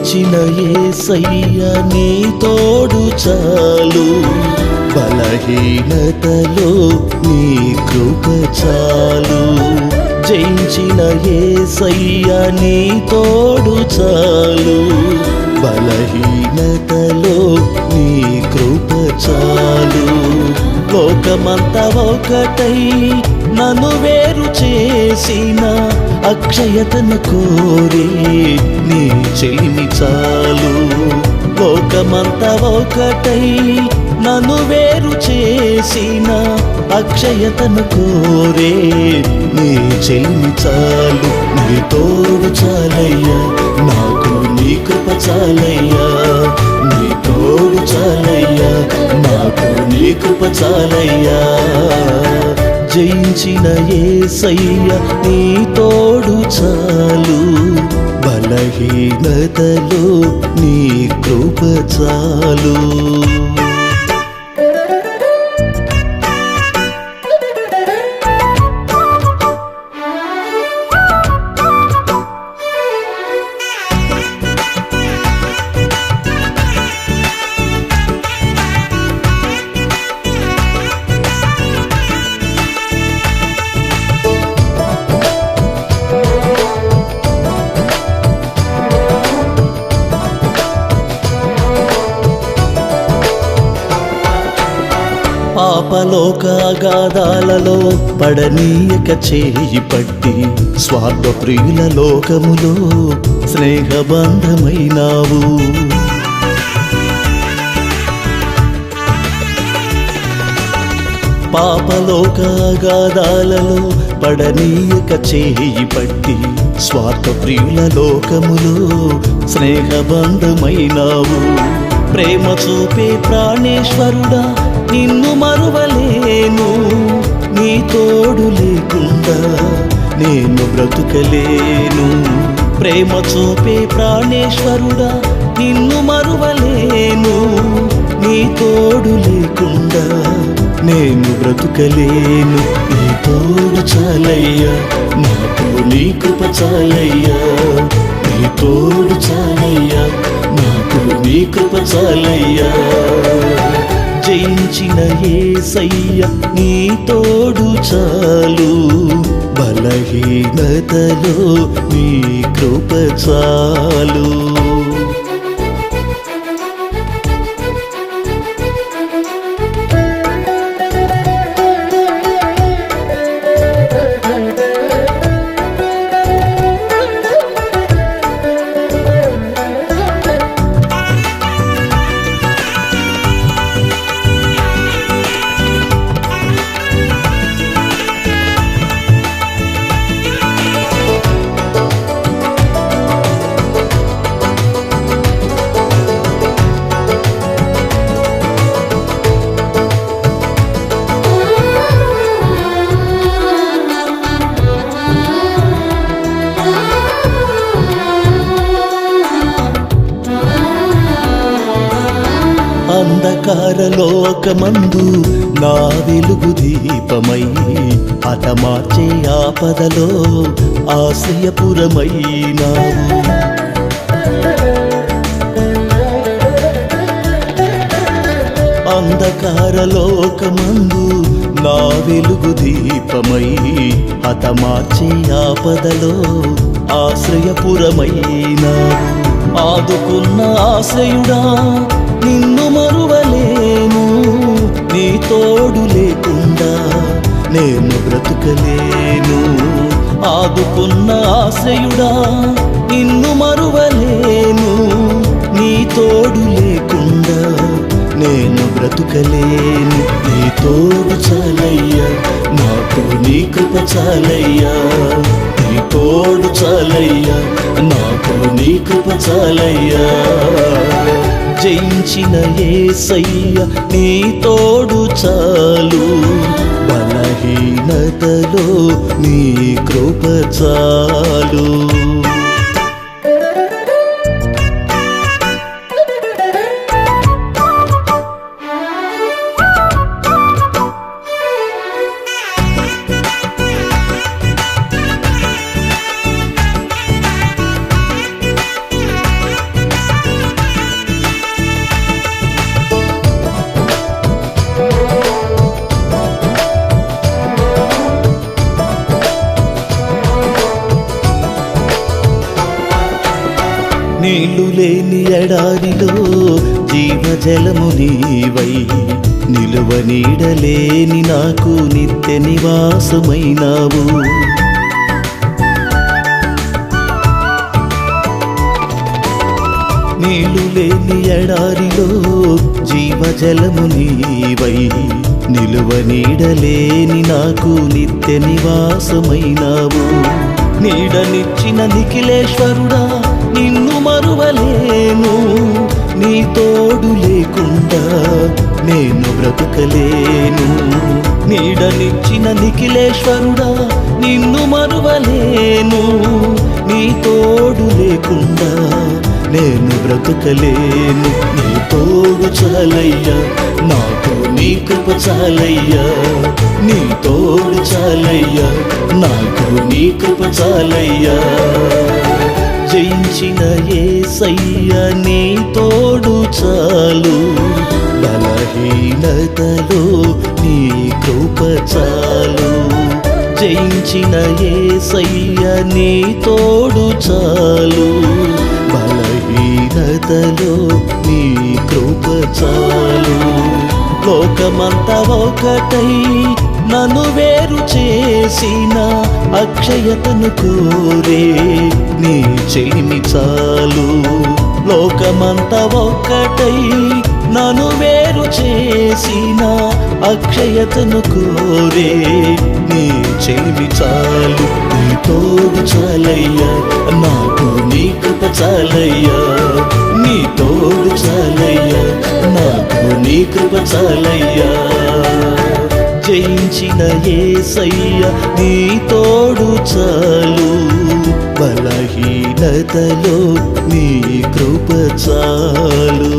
జయించిన యేసయ్య నీ తోడు చాలు, బలహీనతలో నీ కృప చాలు. జయించిన యేసయ్య నీ తోడు చాలు, బలహీనతలో నీ కృప చాలు. లోకమంతా ఒకటై నన్ను వేరు చేసిన అక్షయతను కోరే నీ చెలిమి చాలు. లోకమంతా ఒకటై నన్ను వేరు చేసిన అక్షయతను కోరే నీ చెలిమి చాలు. నీ తోడు చాలయ్యా, నాకు నీ కృప చాలయ్యా. నీ తోడు చాలయ్యా, నాకు నీ కృప చాలయ్యా. జయించిన యేసయ్య నీ తోడు చాలు, బలహీనతలో నీ కృప చాలు. పాపలోక అగాధాలలో పడనీయక చేయి పట్టి, స్వార్థ ప్రియుల లోకములో స్నేహబంధమైనావు. పాపలోక అగాధాలలో పడనీయక చేయి పట్టి, స్వార్థ ప్రియుల లోకములో స్నేహబంధమైనావు. ప్రేమ చూపే ప్రాణేశ్వరుడా నిన్ను మరువలేను, నీ తోడు లేకుండా నేను బ్రతుకలేను. ప్రేమ చూపే ప్రాణేశ్వరుడా నిన్ను మరువలేను, నీ తోడు లేకుండా నేను బ్రతుకలేను. నీ తోడు చాలయ్యా, నాకు నీ కృప చాలయ్యా. నీ తోడు చాలయ్యా, నాకు నీ కృప చాలయ్యా. జయించిన యేసయ్య నీ తోడు చాలు, బలహీనతలో నీ కృప చాలు. అంధకార లోకమందు నా వెలుగు దీపమై, హతమార్చే ఆపదలో ఆశ్రయపురమైనావు. అంధకార లోకమందు నా వెలుగు దీపమై, హతమార్చే ఆపదలో ఆశ్రయపురమైనావు. ఆదుకున్న ఆశ్రయుడా నిన్ను మరువలేను, నీ తోడు లేకుండా నేను బ్రతుకలేను. ఆదుకున్న ఆశ్రయుడా నిన్ను మరువలేను, నీ తోడు లేకుండా నేను బ్రతుకలేను. నీ తోడు చాలయ్యా, నాకు నీ కృప చాలయ్యా. నీ తోడు చాలయ్యా, నాకు నీ కృప చాలయ్యా. జయించిన యేసయ్య నీ తోడు చాలు, బలహీనతలో నీ కృప చాలు. నీళ్లు లేని ఎడారిలో జీవజలము నీవై నిలువ నీడలేని నాకు నిత్య నివాసమైనావు. నీళ్లు లేని ఎడారిలో జీవజలము నీవై నిలువ నీడలేని నాకు నిత్య నివాసమైనావు. నీడనిచ్చిన నిఖిలేశ్వరుడా నిన్ను మరువలేను, నీ తోడు లేకుండా నేను బ్రతుకలేను. నీడనిచ్చిన నిఖిలేశ్వరుడా నిన్ను మరువలేను, నీ తోడు లేకుండా నేను బ్రతుకలేను. నీ తోడు చాలయ్యా నాకు, నీ కృప చాలయ్యా, నీ తోడు చాలయ్యా నాకు, నీ కృప చాలయ్యా. జయించిన యేసయ్య నీ తోడు చాలు, బలహీనతలో నీ కృప చాలు. జయించిన యేసయ్య నీ తోడు చాలు, బలహీనతలో నీ కృప చాలు. లోకమంతా ఒకటై నన్ను వేరు చేసిన అక్షయతను కోరే నీ చెలిమి చాలు. లోకమంతా ఒకటై నన్ను వేరు చేసిన అక్షయతను కోరే నీ చెలిమి చాలు. నీ తోడు చాలయ్యా నాకు, నీ కృప చాలయ్యా, నీ తోడు చాలయ్యా నాకు, నీ కృప చాలయ్యా. జయించిన యేసయ్య నీ తోడు చాలు, బలహీనతలో నీ కృప చాలు.